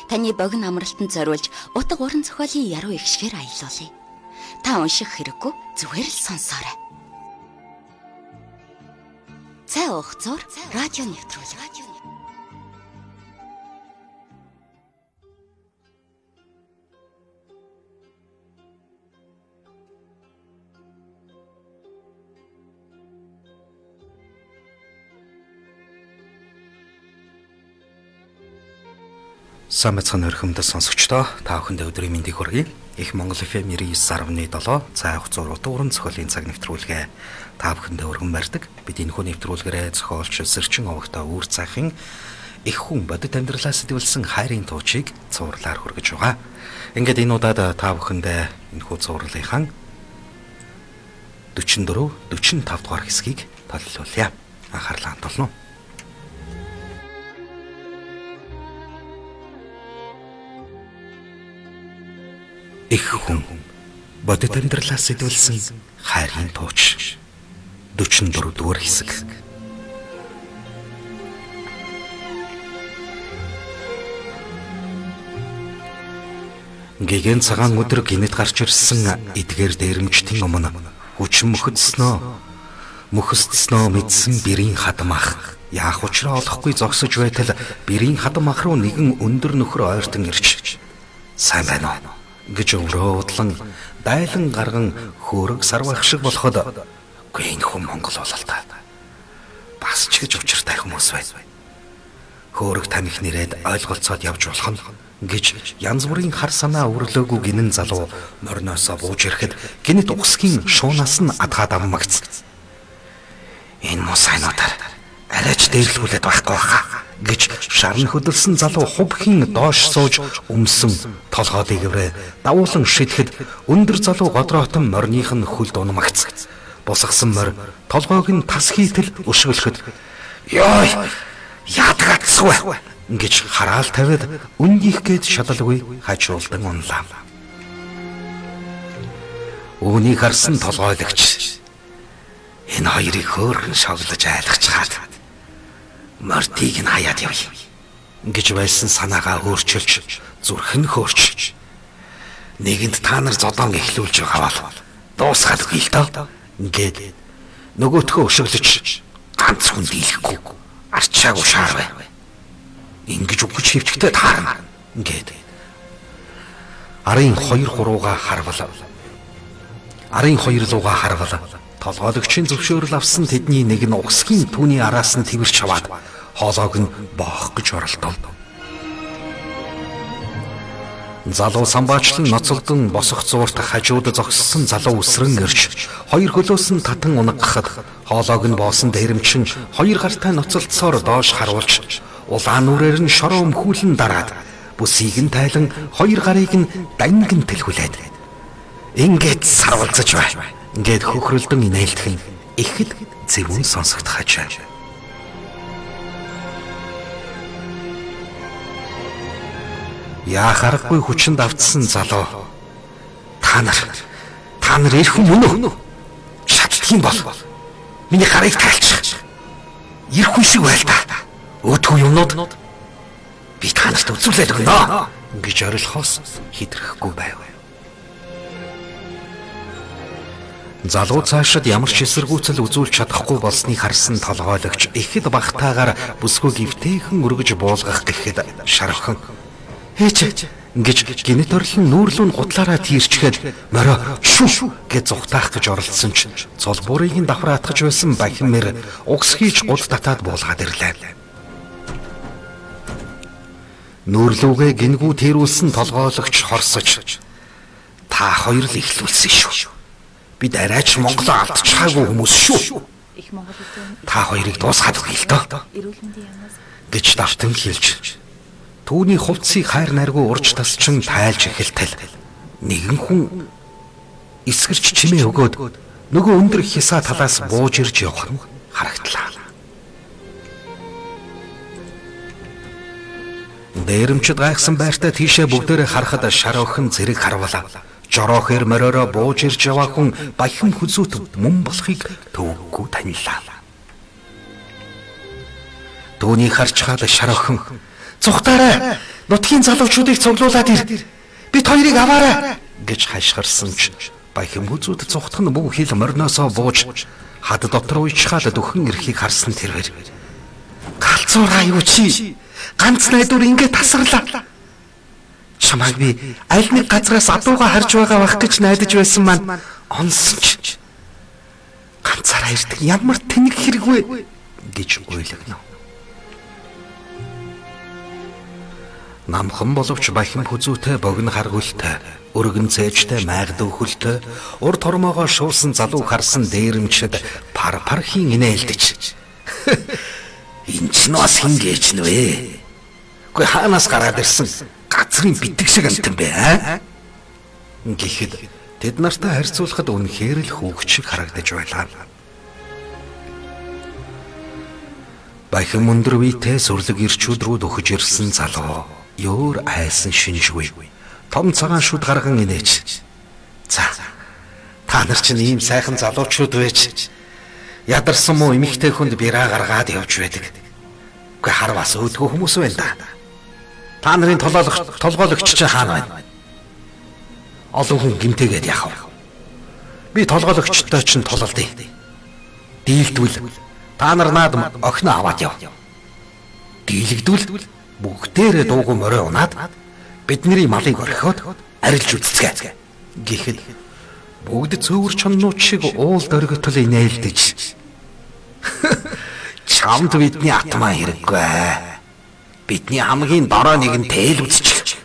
таны богино амралтанд зориулж утга уран зохиолын яруу ихшгээр аялуулъя. Та унших хэрэггүй, зүгээр л сонсоорой. Цай уух зур радио нэвтрүүлэг. Сайн мэцхан өрхөмдөд сонсогчдоо та бүхэндээ өдрийн мэндийг хүргэе. Их Монгол FM 99.7 цай уух зур утга уран зохиолын цаг нэвтрүүлгээ та бүхэндээ өргөн барьдаг. Бид энэ хүү нэвтрүүлгээрээ зохиолч Сэрчин овогтой үр цайхын их хүн бодит амьдралаа сэтгүүлсэн хайрын туучийг цуурлаар хүргэж байгаа. Ингээд энэ удаад та бүхэндээ энэ хүү цуурлынхаа 44-45 дугаар хэсгийг төлөвлүүлье. Анхаарлаа хандуулна. Их хүн бодит амьдралаа сэтгүүлсэн хайрын тууч 44 дугаар хэсэг. Гэгэн цагаан өдөр гинэт гарч ирсэн эдгээр дээрэмчтэн өмнө хүчин мөхөсцснөө мэдсэн бэрийн хадмах яах учраа олохгүй зогсож байтал бэрийн хадмах руу нэгэн өндөр нөхөр ойртон ирж сайн байна уу гэж өврөө удлан дайлан гарган хөөрөг сарвах шиг болоход үгүй энэ хүн Монгол болол та бас ч гэж учиртай хүмүүс бай. Хөөрөг таних нэрэд ойлголцоод явж болох нь гэж янз бүрийн хар санаа өрлөөгүй гинэн залуу морноосоо бууж ирэхэд гинэт угсгийн шуунаас нь адгаад аммагц. Энэ мусайнуудаар арайч дээрлүүлээд байхгүй хаа гэж шарн хөдөлсөн залуу хувхийн доош сууж өмсөн толгой дээгврээ давуулан шидэхэд өндөр залуу годроотон морных нь хөл дунмагц. Босгосон морь толгойг нь тас хийтэл өшгөлөхөд ёй яадгацгүй гэж хараал тавиад үндих гээд шалалгүй хажуулдан унлаа. Үүнийг харсан толгойлагч энэ хоёрыг хөөрхөн шоглож айлгачаад мортиг нь хаяад явъя гэж байсан санаагаа өөрчилж зүрхэн хөөрч нэгэнд та нар зодон эхлүүлж байгаа бол дуусгаад үгүй л доо ингээд нөгөөтгөө өшөглөж ганц хүн дийлэхгүй арчаагүй шаар бай ингэж үгч хөвчгтэй таарна ингээд арын 2-3-га харвал толгойлогчийн зөвшөөрөл авсан тэдний нэг нь угсгийн түүний араас нь тэрч аваад хоолойг нь боох гэж оролдов. Залуу самбаачлан ноцолдон босох зуурт хажууд зогссон залуу үсрэн ирж хоёр хөлөөс нь татан унгахад хоолойг нь боосон дээрэмчин хоёр гартаа ноцолдсоор доош харуулж улаан нүрээр нь шороо өмхүүлэн дараад бүсийг нь тайлан хоёр гарыг нь дангин тэлхүүлээд ингээд сарвалзаж бай. Ингээд хөхрөлдөн инээлтхэн ихэд зөвүүн сонсогдох хажаа. Яа харахгүй хүчинд автсан залуу. Та нар ирэх мөн үү? Шатдгийн бол миний гарыг тайлчих. Ирэх шиг байл та. Өөдгөө юмнууд би та нарт үзүүлээд өгнө гэж орилхоос хитрэхгүй байв. Залуу цаашид ямар ч эсэргүүцэл үзүүлж чадахгүй болсныг харсан толгойлогч ихэд багтаагаар бүсгүй гівтэйхэн өргөж буулгах гэхэд шархан ээч гэж гинэт орлон нүүрлүүн гутлаараа тийрчгээд морио шүү гэж зүхтаах гэж оролдсон ч цол бүрийг нь давхраатгаж байсан бахимэр угс хийж гуд татаад буулгаад ирлээ. Нүүрлүүгээ гингүү тэрүүлсэн толгойлогч хорсож та хоёр л ихлүүлсэн шүү. Бид арайч Монголоо алдчихаагүй хүмүүс шүү. Та хоёрыг дуусгаад өгье л доо гэж давтан хэлж түүний хувцсыг хайр найргүй урж тасчин тайлж эхэлтэл нэгэн хүн эсгэрч чимээ өгөөд нөгөө өндөр хисаа талаас бууж ирж явах нь харагдлаа. Дээрэмчд гайхсан байртаа тийшээ бүгдээрээ харахад шар охин зэрэг харвалаа. Жороохэр моророо бууж ирж яваа хүн баян хүзүүт мөн болохыг төвөггүй танилаа. Түүнийг харж хаад шар охин "Зүхтаарай! Нутгийн залуучуудыг цуглуулад ир. Бид хоёрыг аваарай гэж хашгирсан ч Баяхим хүзүүд цухтах нь бүх хил морноосоо бууж хад дотор уйчхаад дөхөн ирэхийг харсан тэрвэр. Галзуураа юу чи? Ганц найдвар ингэ тасарлаа. Чамайг би аль нэг газраас адууга харж байгаа байх гэж найдаж байсан маань онсон ч ганцаараа ирдэг ямар тэнэг хэрэгвэ гэж ойлгоно. Намхан боловч Баяхим хүзүүтэй богино харгуйлтай, өргөн цээжтэй майг дөхөлтэй, урд тормоогоо шуурсан залуу харсан дээрэмчэд пар пархийн инээлдэж. Энд ч нас хингээж нүвэ. Гүй хаанаас гараад ирсэн газрын битэг шиг амтан бэ аа? Гэхэд тэд нартай харьцуулахад үнэхээр л хүүхд шиг харагдаж байлаа. Баяхим өндөр үетэй сүрлэг ирчүүд рүү дөхөж ирсэн залуу ёор айсан шинжгүй. Том цагаан шүд гарган инээж. За. Та нар чинь ийм сайхан залуучууд байж ядарсан муу эмэгтэй хүнд бираа гаргаад явж байдаг. Үгүй харвас өөдгөө хүмүүс байна да. Та нарын толгойлогч чинь хаана байна? Олон хүн гимтээгээд яхав. Би толгойлогчтой чинь тололдъё. Дийлдвэл та нар наад охин аваад яв. Дийлэгдвэл бүгдээрээ дуугүй морой унаад бидний малыг орхиод арилж үзцгээ. Гэхэд бүгд цөөвөр чоннууд шиг уул дөргөтөл инээлдэж. Чамд бидний атмаа хэрэггүй. Бидний хамгийн дорой нэг нь тэл үзчих.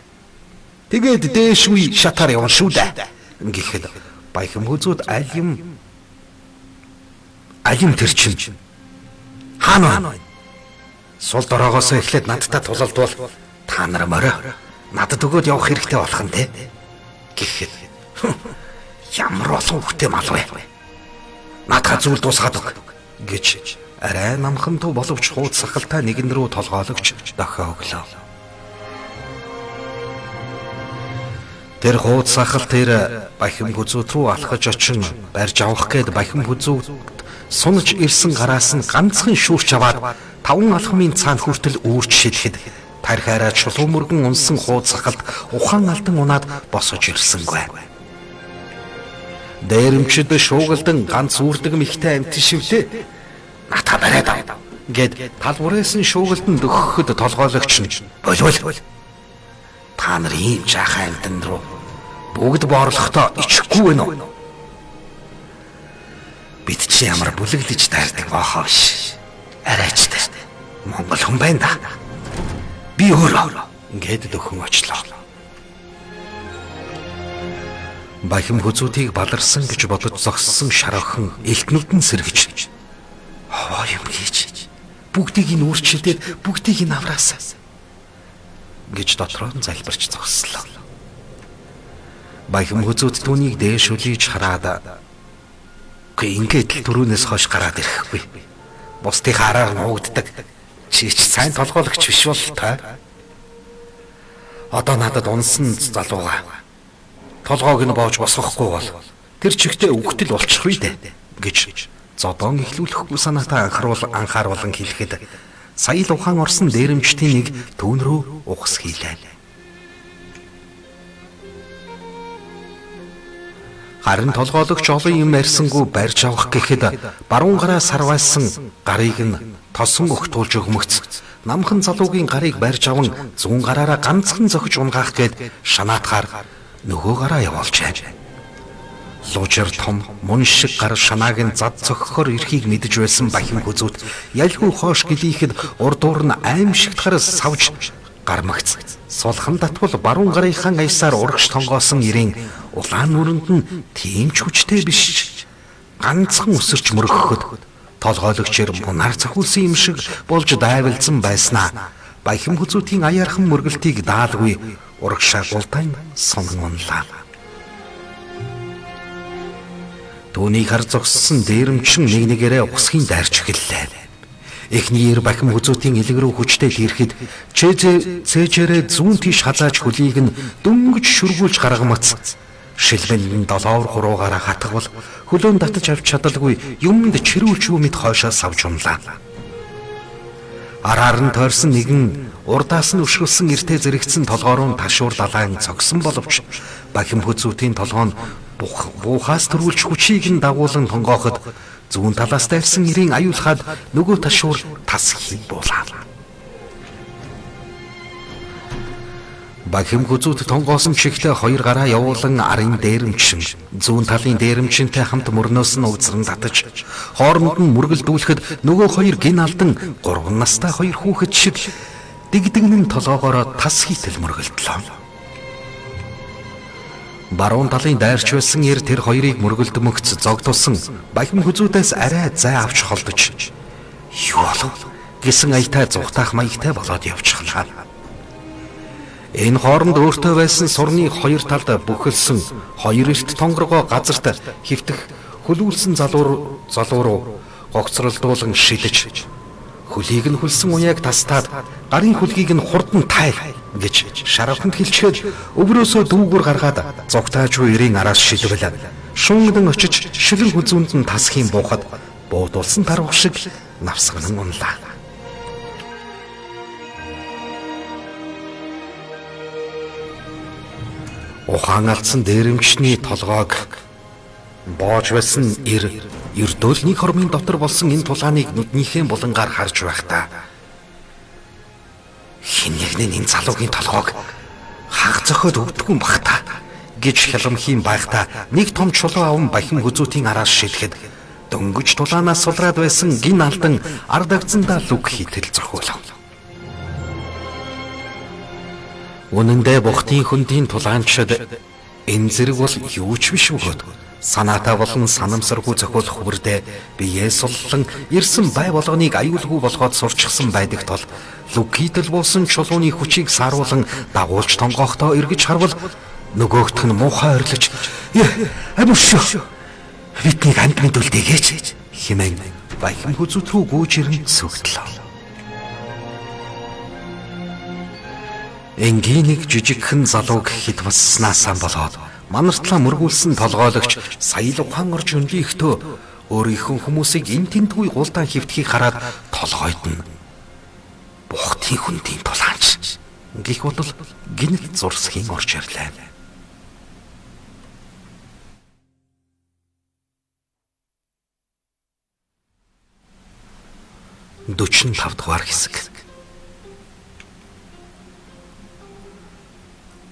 Тэгээд дээшгүй шатаар явна шүү дээ. Гэхэд Баяхим хүзүүд алим тэр чинь хаана вэ? Сул дороогоос эхлээд надтай тулалдвал та нар морой надад өгөөд явах хэрэгтэй болох нь те. Гэхэд ямар олон хүүхдээ мал вэ? Надад зүйл дуусгаад өг гэж арай намхан дуу боловч хууд сахалтай нэгэн рүү толгойлогч дохио өглөө. Тэр хууд сахал тэр Баяхим хүзүүд рүү алхаж очин барьж авах гээд Баяхим хүзүүд сунаж ирсэн гараас нь ганцхан шүүрч аваад 5 алхмын цаана хүртэл үүрч шидэхэд тархаараа чулуу мөргөн унсан хууд сахалт ухаан алдан унаад босож ирсэнгүй. Дээрэмчд шуугалдан ганц үрдэг михтэй амт шивтээ ната барайд ав гэд талбураас нь шуугалдан дөхөхөд толгойлогч нь болвол та нар ийм жаахан амтан руу бүгд боорлохдоо ичихгүй вэ нөө? Бид чи ямар бүлэглэж дайрдаг баахаа ш. Арайчтай Монгол хүн байна да. Би өөрөө гээд дөхөн очлоо. Баяхим хүзүүдийг баларсан гэж бодож зогссон шар охин элтнүүд нь сэргэж. Хоо юм хийж. Бүгдийг нь үрчилдээд бүгдийг нь авраасаа гэж дотроо нь залбирч зогслоо. Баяхим хүзүүд түүнийг дээш үлээж хараад ингээд л түрүүнээс хойш гараад ирэхгүй. Бусдын хараар нуугддаг. Чи ч сайн толгойлогч биш бол та. Одоо надад унсан залууга. Толгоог нь боож босгохгүй бол тэр чигтээ үгтэл болчих вэ дээ гэж зодон ихлүүлэхгүй санаатай анхааруулан хэлэхэд сая л ухаан орсон дээрэмчдийн нэг түүн рүү ухс хийлээ. Харин толгойлогч олон юм ярьсангүй барьж авах гэхэд баруун гараа сарвайсан гарыг нь тосон өгтүүлж өгмөгц. Намхан залуугийн гарыг барьж аван зүүн гараараа ганцхан зохиж унгаах гээд шанаатгаар нөгөө гараа явуулжээ. Лужир том мөн шиг гар шанааг нь зад цогхоор ирэхийг мэдэж байсан Баяхим хүзүүд ялгүй хоош гэлийхэд урдуур нь аимшигтахаар савж гармагц. Сулхан татвал баруун гарынхан аясаар урагш тонгоосон ирэн улаан нүрэнд нь тийм ч хүчтэй биш. Ганцхан өсөрч мөргөхөд толгойлогчээр мунаар цахуулсан юм шиг болж дайвалзсан байснаа Баяхим хүзүүдийн аяархан мөргөлтийг даалгүй урагшаа гултайн сонон унлаа. Түүнийг хар зогссон дээрэмчин нэг нэгээрээ ухсхийн дайрч эхэллээ. Эхнийэр Баяхим хүзүүдийн илэг рүү хүчтэй ирэхэд цээжээрээ зүүн тийш халааж хөлийг нь дөнгөж шүргүүлж гаргамац. Шилбэн 7-3-аараа хатгавал хөлөөнд татаж авч чадалгүй юмд чирүүлч юмд хойшоо савж унлаа. Араар нь тойрсон нэгэн урдаас нь өшгөлсөн эртээ зэрэгцэн толгоороо ташуур далайн цогсон боловч Бахим Хүзүүтийн толгоо нь буухаас төрүүлж хүчийг нь дагуулan тонгооход зүүн талаас тавьсан нэрийн аюулхаад нөгөө ташуур тас хийбуулаа. Бахим Хүзүүт тонгоосон чихлээ хоёр гараа явуулан арын дээрэмчин зүүн талын дээрэмчинтэй хамт мөрнөөс нь увцран татаж хооронд нь мөргөлдүүлэхэд нөгөө хоёр гин алдан 3 настай хоёр хүүхэд шиг дэгдэгнэн толгоогоороо тас хийтэл мөргөлдлөө. Баруун талын дайрч байсан эр тэр хоёрыг мөргөлдмөгц зогдулсан Бахим Хүзүүдээс арай зай авч холдож юу болов гэсэн аятай зүхтаах маягтай болоод явчихлаа. Энэ хооронд өөртөө байсан сурны хоёр талд бүхэлсэн хоёр эрт тонгоргоо газарт хөвтөх хөлүүлсэн залуу руу гогцролдуулан шидэж хөлийг нь хөлсөн уяаг тастаад гарын хөлгийг нь хурдан тай гэж шаравханд хэлчихэд өврөөсөө дүүгүр гаргаад зогтааж буй эрийн араас шидвэл шунгдан очиж шилэн хүзүүнд нь тасхийн буухад буудулсан тарвах шиг навсган унлаа. Ухаан алдсан дээрэмчний толгоог боож байсан ердөөл нэг хормын дотор болсон энэ тулааныг нүднийхээ булангаар харж байхдаа хин нэгний энэ залуугийн толгоог хаг зөхөд өвдгүн багтаа гэж хяламхийн байхдаа нэг том чулуу аван Бахим Хүзүүтийн араас шилхэд дөнгөж тулаанаас сулраад байсан гин алдан ард агцандаа лүг хийтэл зохиолов. Үнэндээ бухтын хөндийн тулаанчид энэ зэрэг бол юу ч биш бөгөөд санаатай болон санамсаргүй зохиолох хүрдээ биеэ суллан ирсэн бай болгоныг аюулгүй болгоод сурчсан байдаг тул лүгийтэл буусан чулууны хүчийг сааруулан дагуулж тонгоохтоо эргэж харвал нөгөөгтх нь муухай ойрлож амшгүй биднийг анд мэдүүлдэгээч хэмээн Бахим Хүзүүт рүү гүйж ирэн сүгдлээ. Энгийнийг жижигхэн залууг хэд басснаасаа болоод манартлаа мөргүүлсэн толгойлогч саял ухаан орж өнлийхтөө өөрийнхөө хүмүүсийг эн тентгүй гулдаан хөвтхийг хараад толгойд нь бухтын хөндийн тулаанч гих бодол гинт зурсхийн орж ирлээ. Дүүчин 5 дугаар хэсэг.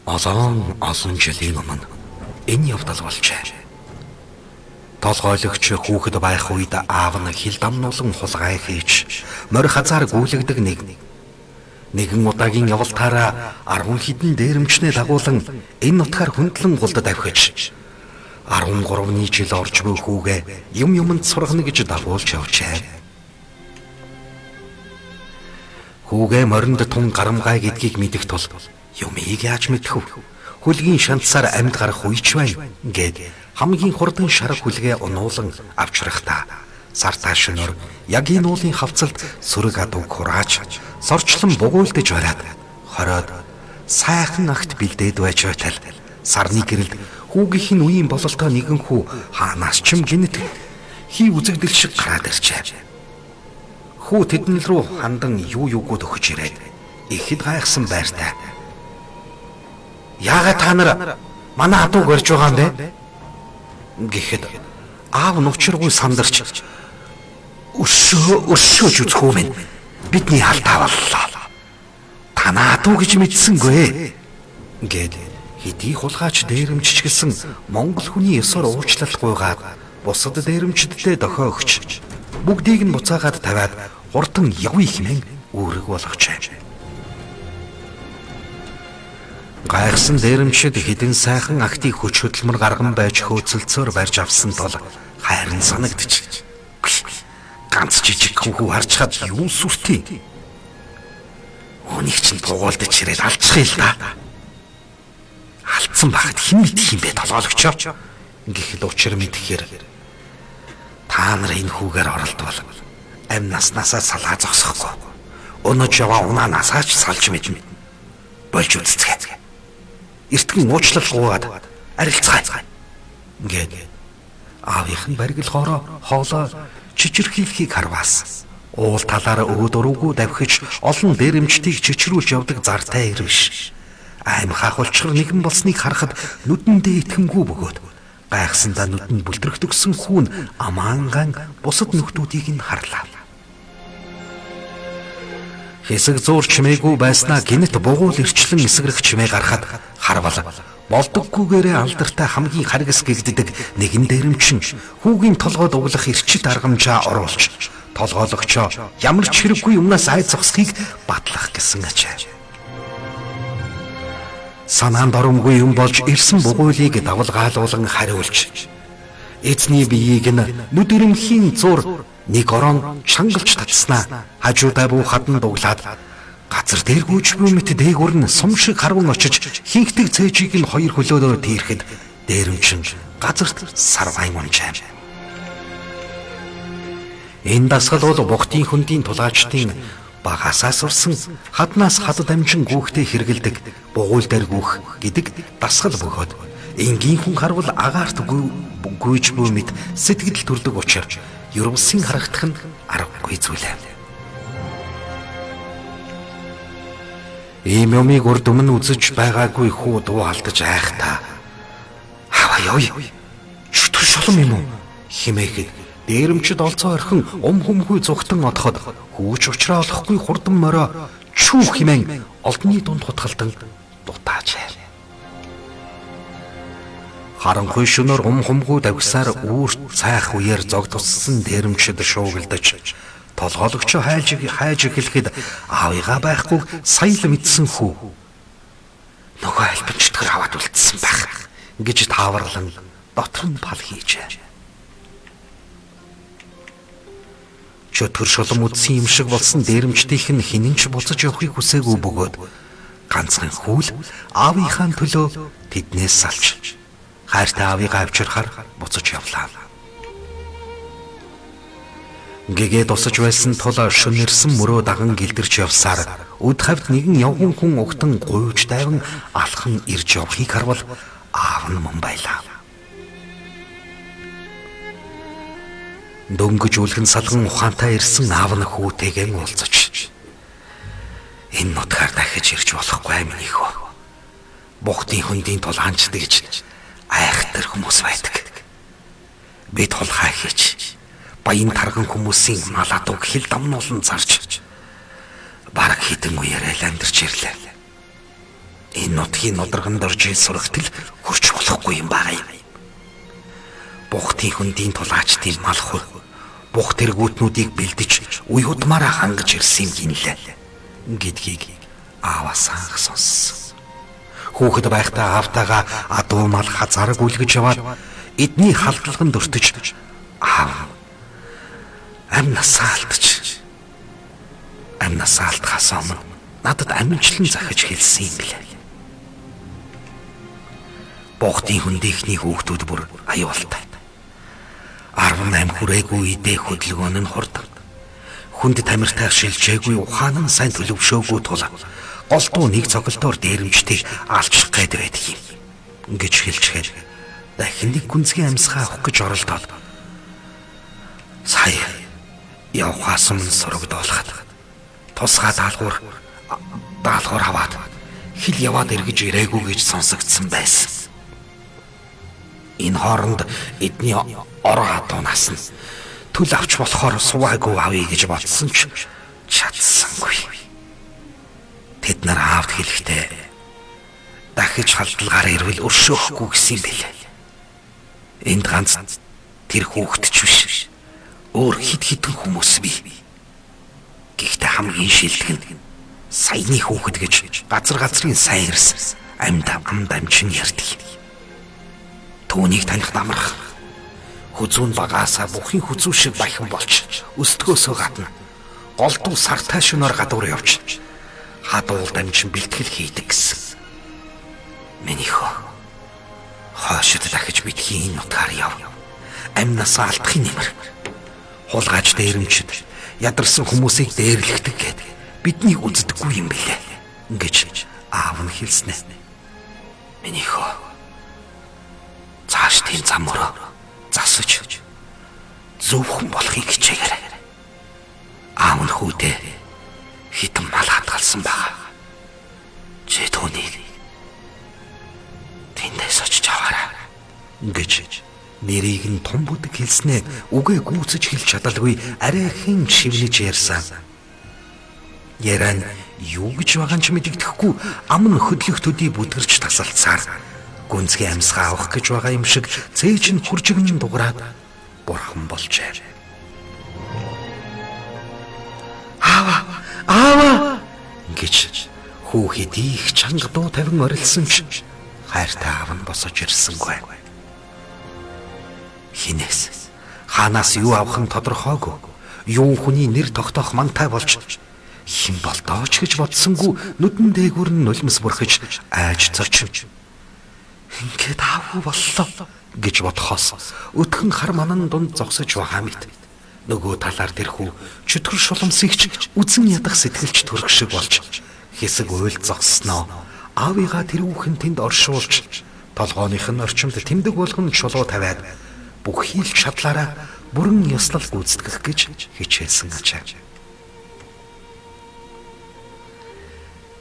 Олон жилийн өмнө энэ явдал болжээ. Толгойлогч хүүхэд байх үед аав нь хил дамнуулан хулгай хийж морь хазаар гүйлэгдэг нэгэн удаагийн явалтаараа 10 хэдэн дээрэмчнээ дагуулan энэ нутгаар хөндлөн гулдад авхиж 13-ны жил орж буй хүүгээ юмд сургана гэж дагуулж явжээ. Хүүгээ моринд тун гарамгай гэдгийг мэдэх тул юмыг яаж мэдэх вэ? Хөлгийн шанцаар амьд гарах үеч байна гэд хамгийн хурдан шарах хүлгээ унуулан авчрахтаа сартаа шөнөөр яг энэ уулын хавцалд сүрэг адууг хурааж сорчлон бугуйлдаж бариад хороод сайхан агт бэлдээд байж байтал сарны гэрэлд хүүгийнх нь үеийн бололтоо нэгэн хүү хаанаас ч юм гинэт хий үзэгдэл шиг гараад иржээ. Хүү тэднэл рүү хандан юугууд өгч ирээд ихэд гайхсан байртай. Яагаад та нар манай адууг барьж байгаа юм бэ? Гэхэд аав нүчиргүй сандарч өшөөж үзэхүү минь бидний алдаа боллоо. Танаа адуу гэж мэдсэнгүй гэд хэдий хулгайч дээрэмччихсэн монгол хүний ёсоор уучлалгүйгаад бусад дээрэмчдтэй дохио өгч бүгдийг нь буцаагаад тавиад хурдан явъя хэмээн үүрэг болгожээ. Гайхсан дээрэмчид хідэн сайхан актыг хүч хөдөлмөр гарган байж хөөцөлцөөр барьж авсан тул хайрын санагдчих. Ганц жижиг хүү харчхад юу сүртэй. Өнийг чинь тугуулдаж ирээд алцхий л да. Алдсан багт хэн мэдэх юм бэ толгойлогчоо. Гэхэд учир мэдхээр та нар энэ хүүгээр оролдвол амь наснаасаа салгаа зогсохгүй. Өнөөж яваа унаанасаа ч салж мэднэ. Болж үзцгээе. Эртхэн уучлалгүйгээд арилцгаая гэд аавынх нь баригл хоолоо чичирхийлхийг харваас Уул талаараа өгөөд уруугүй давхиж олон дээрэмчдийг чичрүүлж явдаг зартай ир биш. Аим хахуулчгар нэгэн болсныг харахад нүдэндээ итгэмгүй бөгөөд гайхсандаа нүдэнд бүлтрэгдгсэн хүүн амаанган бусад нөхдүүдийг нь харлаа. Хэсэг зуур чимээгүй байснаа гинэт бугуул ирчлэн эсгэрэх чимээ гарахад харвал болдоггүйгээрээ алдартай хамгийн харгас гэгддэг нэгэн дээрэмчин хүүгийн толгойд углах эрчит аргамжаа оруулж толгойлогчоо ямар ч хэрэггүй юмнаас айц зогсхийг батлах гэсэн ачаа. Санаанд оромгүй юм болж ирсэн бугуйлыг давалгаалуулан хариулж эзний биеийг нь нүд ирэмхийн зур нэг орон чангалж татснаа хажуудаа бүү хадан дуглаад газар дээр гүйжбүү мэт дээгүр нь сум шиг харван очиж хинхдэг цээжийг нь хоёр хөлөөрөө тийрэхэд дээрэмчин газарт сарвайн унжаам. Энэ дасгал бол бухтын хөндийн тулгаачдын багасаа сурсан хаднаас хад дамжин гүүхтэй хэрэгэлдэг бугуйл дээр гүүх гэдэг дасгал бөгөөд энгийн хүн харвал агаарт гүйжбүү мэт сэтгэл төрдөг учраас юрмсын харагдах нь аргагүй зүйл юм. Ийм юмыг урд өмнө үзэж байгаагүй хүү дуу алдаж айхтаа. Хаваа ёо. Шүтэр шолом юм уу? Химээхэд дээрэмчд олцоо орхин хөмхүй зүгтэн одоход хүүч учраа олохгүй хурдан мороо чүү химэн олдны дунд хутгалдан дутааж. Харанхуй шөнөөр хөмхүй давгсаар үүр цайх үеэр зог туссан дээрэмчд шуугилдаж толгойлогчоо хайж эхлэхэд аавыгаа байхгүй сая л мэдсэн хүү. Нөгөө альбанчдгэр аваад үлдсэн байх гэж тааварлан дотор нь пал хийжээ. Чөтгөр шолом үдсэн юм шиг болсон дээрэмчдийнх нь хинэнч буцаж явахыг хүсээгүй бөгөөд ганцхан хүүл аавынхаа төлөө тэднээс салж хайртай аавыгаа авчирхаар буцаж явлаа. Гэгээ тусаж байсан тул шөнөрсөн мөрөө даган гэлдэрч явсаар үд хавьд нэгэн явган хүн угтан гуйж дайван алхан ирж явахыг харвал аав нь мөн байлаа. Дөнгөж үлгэн салган ухаантай ирсэн аав нь хүүтэйгэн уулзаж энэ нутгаар дахиж ирж болохгүй минийх үү. Бухтын хөндийн тулгаанчд гэж айхтар хүмүүс байдаг. Би тулхай хийж баян тарган хүмүүсийн малаадуг хил дамнуулан зарж бараг хитэн үеэрээ амьдарч ирлээ. Энэ нутгийн нударганд орж сурагтал хурч болохгүй юм байгаа юм. Бухтын хөндийн тулгаачдын мал хөр бух тэргүүтнүүдийг бэлдэж үе удмаараа хангаж ирсэн юм гинлээ гэдгийг ааваас анх сонссон. Хүүхэд байхдаа аавтайгаа адуу мал хазараг үлгэж яваад эдний халдлаганд өртөж аав амнасаа алдахаас өмнө надад аминчлан захиж хэлсэн юм билээ. Бухтын хөндийнхний хүүхдүүд бүр аюултай. 18 хүрээгүй идэ хөдөлгөөн нь хурд. Хүнд тамиртай шилжээгүй ухаан нь сайн төлөвшөөгүй тул голдуу нэг цоглолтоор дээрэмчдийг алчих гээд байдаг юм гэж хэлчихээр дахин нэг гүнзгий амьсгаа авах гэж оролдоод сая явхаас өмнө сурагдуулахад тусгай даалгавар аваад хил яваад эргэж ирээгүй гэж сонсогдсон байсан. Энэ хооронд эдний ороо хатуунаас нь төл авч болохоор суваагүй авъя гэж бодсон ч чадсангүй. Тэд нар аавд хэлэхдээ дахиж халдлагаараа ирвэл өршөөхгүй гэсэн юм билээ. Энд ганц тэр хүүхэд ч биш. Өөр хит хүмүүс бий. Гэхдээ хамгийн шилдэг нь саяны хүүхэд гэж газрын сайн ирсэн амд амчин ярьдаг. Түүнийг таних амарх. Хүзүүн багаасаа бүхий хүзүү шиг баяхан болж өстгөөсөө гадна голдуу сартай шөнөөр гадуур явж хадуул дамжин бэлтгэл хийдэг гэсэн. Минийхөө хоошид дахиж битгий энэ нутгаар яв. Амнасаа алдахын нэмэр. Хулгайч дээрэмчд ядарсан хүмүүсийг дээрлэхдэг гэдэг биднийг үздэггүй юм билээ гэж аав нь хэлснэ. Минийхөө цааш тийм зам мөрөө засаж зөвхөн болохыг хичээгээрэй. Аав нь хүүдээ хитэн мал хадгалсан байгаа. Чи түүнийг тэндээс очиж аваарай гэж нэрийг нь том бүдэг хэлснээ үгээ гүйцэж хэлж чадалгүй арайхийн шивнэж ярьсан. Яран юу гэж байгаа ч мэддэхгүй ам нь хөдлөх төдий бүдгэрч тасалцсаар гүнзгий амьсгаа авах гэж байгаа юм шиг цээж нь хуржигнэн дуграад бурхан болжээ. Аава гэж хүүхэд их чанга дуу тавин орилсон ч хайртай аав нь босож ирсэнгүй. Хинээс хаанаас юу авах нь тодорхойгүй. Юу хүний нэр тогтоох мантай болж хэн болдооч гэж бодсонгүй нүдэн дээгүүр нь нулимс бүрхэж айж зочин. Ингээд аав боллоо гэж бодхоос өдгөн хар манан дунд зогсож байгаа мэт. Нөгөө талаар тэрхүү чөтгөр шуламсыгч үзэн ядах сэтгэлч төрөх шиг болж хэсэг уйл зогсноо. Аавыгаа тэрүүхэн тэнд оршуулж толгооных нь орчимд тэмдэг болгон чулуу тавиад бүх хийл шатлаараа бүрэн ёслол гүйцэтгэх гэж хичээсэн ачаа.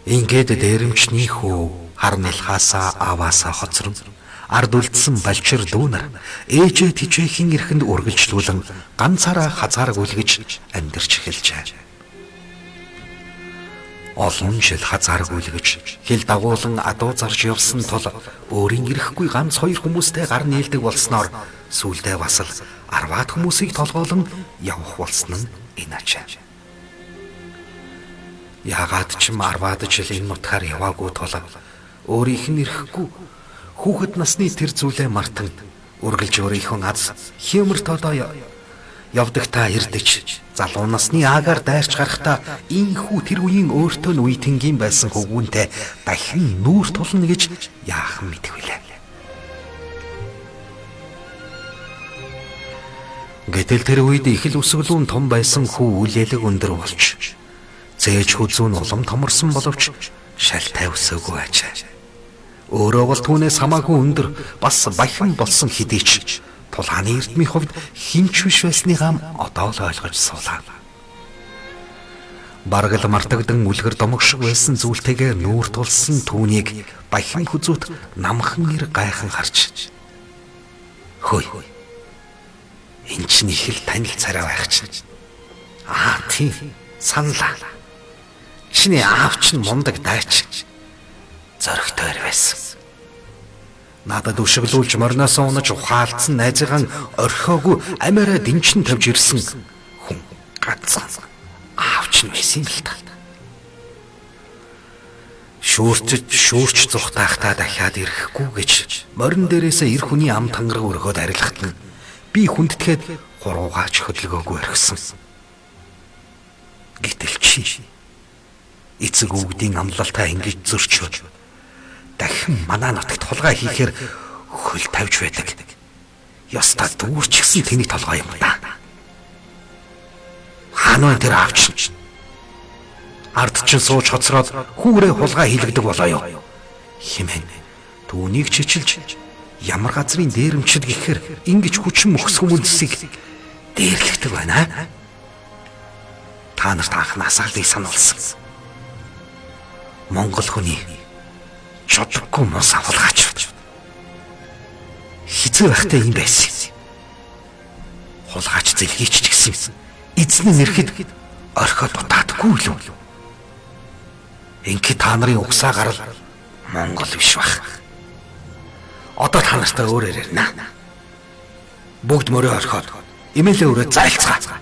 Ингээд дээрэмчний хүү хар нэлхаасаа аваасаа хоцрон ард үлдсэн балчир дүүнар ээжээ тижээхийн эрхэнд үргэлжлүүлэн ганцаараа хазаараг үлгэж амьдарч эхэлжээ. Олон жил хазаараг үлгэж хэл дагуулan адуу зарж явсан тул өөрийн ирэхгүй ганц хоёр хүмүүстэй гар нийлдэг болсноор сүүлдээ бас л 10-аад хүмүүсийг толгоолон явах болсон нь энэ ачаа. Яагаад ч юм 10-аад жил энэ нутгаар яваагүй тул өөрийнх нь ирэхгүй хүүхэд насны тэр зүйлээ мартан үргэлж өөрийнхөө аз хэмэрт одоо явдаг та ирдэж залуу насны аагаар дайрч гарахта ийхүү тэр үеийн өөртөө нь үейтэнгийн байсан хөвгүүнтэй дахин нүүр тулна гэж яахан мэдэх вүлээ. Гэтэл тэр үед их л өсгөлүүн том байсан хүү үлээлэг өндөр болж зээж хүзүүн улам томорсон боловч шалтай өсөөгүй ачаа. Өөрөө бол түүнээс хамаагүй өндөр бас баян болсон хэдий ч тулааны эрдмийн хувьд хинч биш байсныгаа одоо л ойлгож суулаа. Бараг л мартагдан үлгэр домог шиг байсан зүйлтэйгээр нүүр тулсан түүнийг баян хүзүүт намхан ир гайхан харж хөөе. Энд чинь их л танил царай байх чинь. Тийм саналаа. Чиний аав чинь мундаг дайч. Зоригтой байсан. Надад өшөглүүлж морноос унаж ухаалцсан найзыгаан орхиогүй амиараа дэнчин тавьж ирсэн хүн гацсан. Аавч нь байсан юм л та. Шүүрч зүхтаахтаа дахиад ирэхгүй гэж морин дээрээсээ эр хүний ам тангараг өргөөд арилгахт нь би хүндэтгээд хуруугаач хөдөлгөөгүй орхисон. Гэтэл чи эцэг өвгдийн амлалтаа ингэж зөрчөөд дахин манаа нутагт хулгай хийхээр хөл тавьж байдаг. Ёстой дүүрчихсэн тэний толгой юм да. Хаана тэр аавч? Ард чин сууж хоцроод хүүрээ хулгай хийлгдэг болоо юу? Химэн түүнийг чичилж ямар газрын дээрэмчд гэхээр ингэж хүчин мөхс хүмүүсийг дээрлэгдэг байна. Та нарт анхнаасаа л би сануулсан. Монгол хүний чодгүй мос авалгаач. Хизээ байхтай юм байсан. Хулгайч зэлгийч ч гэсэн эзний нэрхэд орхиод дутаадаггүй л үү? Ингээд та нарын угсаа гарал Монгол биш байх. Одоо та нартай өөрөөр ярина. Бүгд мөрөө орхиод эмээлээ өрөө зайлцгаа.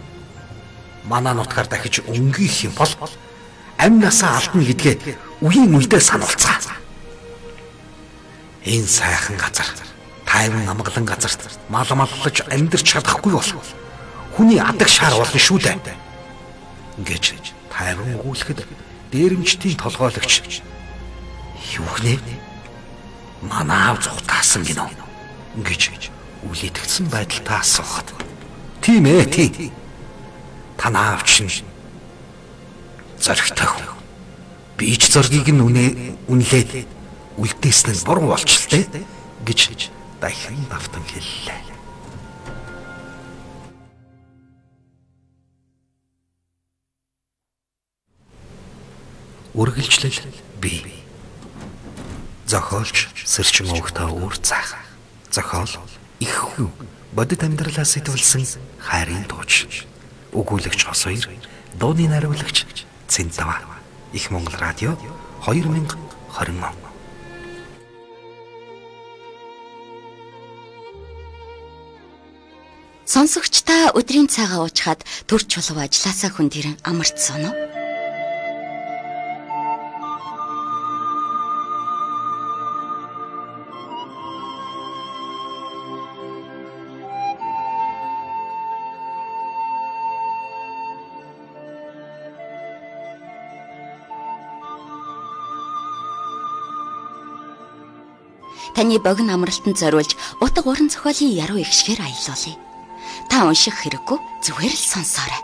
Манай нутгаар дахиж өнгөх юм бол амнасаа алдна гэдгээ үеийн үедээ сануулцгаа. Энэ сайхан газар, тайван амгалан газарт мал маллаж амьдарч чадахгүй бол хүний адаг шаар болно шүү дээ. Ингэж тайван өгүүлэхэд дээрэмчдийн толгойлогч юу гэнэ? Манай аав зүхтаасан гинөө гэж үлээдэгсэн байдалтай асуухад. Тийм ээ, тийм. Танаа авч нь зоригтой хүн. Би ч зоргийг нь үнэлээд үлдээсэн нь буруу болчихлоо гэж дахин давтан хэллээ. үргэлжлэл бий. Зохиолч Сэрчин Өвгтөө үр цаах. Зохиол их хүн бодит амьдралаас сэтвэлсэн хайрын дууч. Өгүүлэгч Хос хоёр, дууны нариулагч Цэнтава. Их Монгол радио 2020 он. Сонсогч та өдрийн цагаа уучгаад төр чулуу ажилласаа хүн тэрэн амарцсан уу? Таны богино амралтанд зориулж утга уран зохиолын яруу ихшгээр аялуулъя. Та унших хэрэггүй, зүгээр л сонсоорой.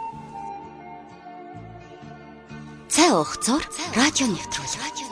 Цай уух зур радио нэвтрүүлэг.